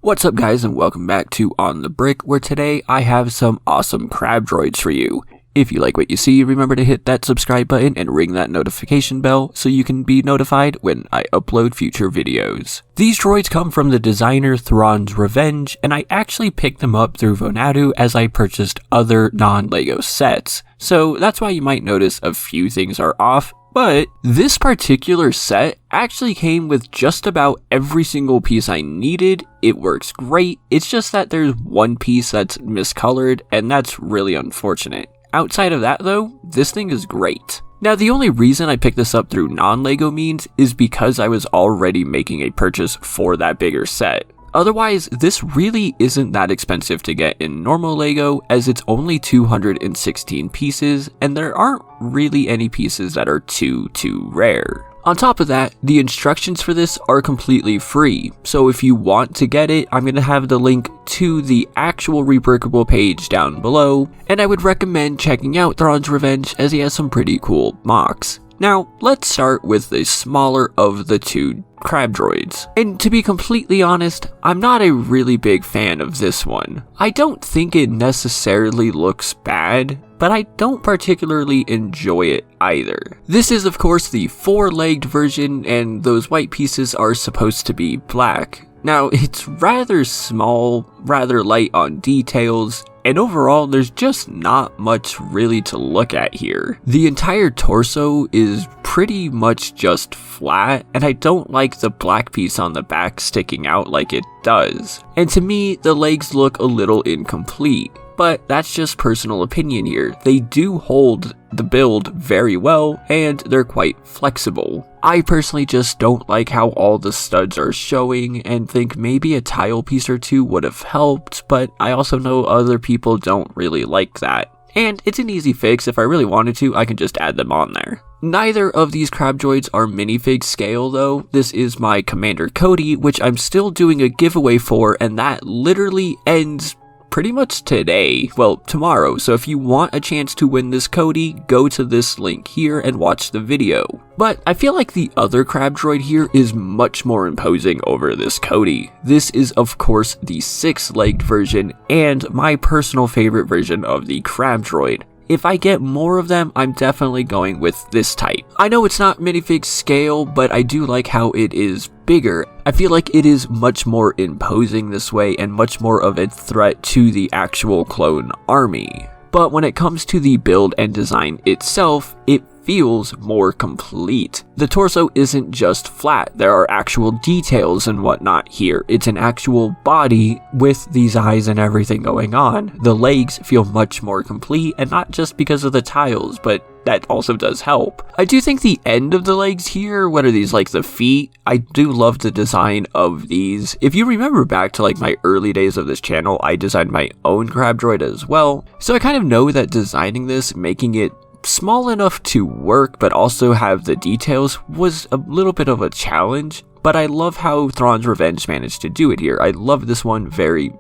What's up guys, and welcome back to On the Brick, where today I have some awesome crab droids for you. If you like what you see, remember to hit that subscribe button and ring that notification bell so you can be notified when I upload future videos. These droids come from the designer Thrawn'sRevenge, and I actually picked them up through Vonadu as I purchased other non-LEGO sets. So that's why you might notice a few things are off. But this particular set actually came with just about every single piece I needed. It works great. It's just that there's one piece that's miscolored, and that's really unfortunate. Outside of that though, this thing is great. Now the only reason I picked this up through non-LEGO means is because I was already making a purchase for that bigger set. Otherwise, this really isn't that expensive to get in normal LEGO, as it's only 216 pieces, and there aren't really any pieces that are too rare. On top of that, the instructions for this are completely free, so if you want to get it, I'm going to have the link to the actual rebrickable page down below, and I would recommend checking out Thrawn'sRevenge as he has some pretty cool mocks. Now, let's start with the smaller of the two crab droids. And to be completely honest, I'm not a really big fan of this one. I don't think it necessarily looks bad, but I don't particularly enjoy it either. This is of course the four-legged version, and those white pieces are supposed to be black. Now, it's rather small, rather light on details, and overall there's just not much really to look at here. The entire torso is pretty much just flat, and I don't like the black piece on the back sticking out like it does. And to me, the legs look a little incomplete. But that's just personal opinion here. They do hold the build very well, and they're quite flexible. I personally just don't like how all the studs are showing, and think maybe a tile piece or two would have helped, but I also know other people don't really like that. And it's an easy fix. If I really wanted to, I can just add them on there. Neither of these crab droids are minifig scale though. This is my Commander Cody, which I'm still doing a giveaway for, and that literally ends pretty much today, well, tomorrow. So if you want a chance to win this Cody, go to this link here and watch the video. But I feel like the other crab droid here is much more imposing over this Cody. This is of course the six-legged version and my personal favorite version of the crab droid. If I get more of them, I'm definitely going with this type. I know it's not minifig scale, but I do like how it is bigger. I feel like it is much more imposing this way and much more of a threat to the actual clone army. But when it comes to the build and design itself, it feels more complete. The torso isn't just flat, there are actual details and whatnot here. It's an actual body with these eyes and everything going on. The legs feel much more complete, and not just because of the tiles, but that also does help. I do think the end of the legs here, what are these, like the feet? I do love the design of these. If you remember back to like my early days of this channel, I designed my own crab droid as well. So I kind of know that designing this, making it small enough to work but also have the details, was a little bit of a challenge, but I love how Thrawn'sRevenge managed to do it here. I love this one very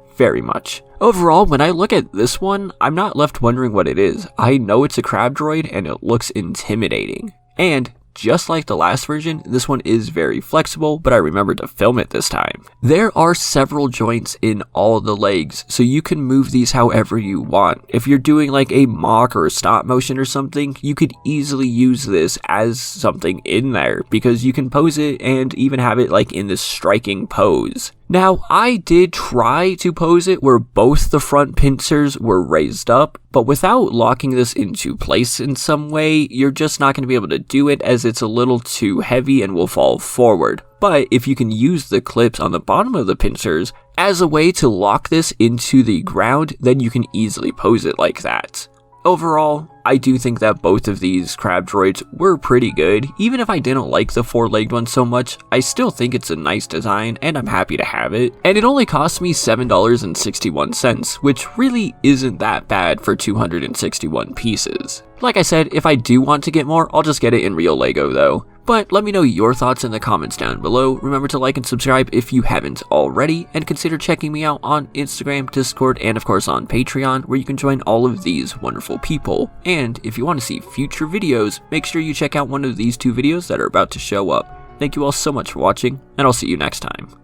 much. Overall, when I look at this one, I'm not left wondering what it is. I know it's a crab droid and it looks intimidating. And just like the last version, this one is very flexible, but I remembered to film it this time. There are several joints in all the legs, so you can move these however you want. If you're doing like a mock or a stop motion or something, you could easily use this as something in there, because you can pose it and even have it like in this striking pose. Now, I did try to pose it where both the front pincers were raised up, but without locking this into place in some way, you're just not going to be able to do it as it's a little too heavy and will fall forward. But if you can use the clips on the bottom of the pincers as a way to lock this into the ground, then you can easily pose it like that. Overall, I do think that both of these crab droids were pretty good. Even if I didn't like the four-legged one so much, I still think it's a nice design and I'm happy to have it. And it only cost me $7.61, which really isn't that bad for 261 pieces. Like I said, if I do want to get more, I'll just get it in real LEGO though. But let me know your thoughts in the comments down below. Remember to like and subscribe if you haven't already, and consider checking me out on Instagram, Discord, and of course on Patreon, where you can join all of these wonderful people. And if you want to see future videos, make sure you check out one of these two videos that are about to show up. Thank you all so much for watching, and I'll see you next time.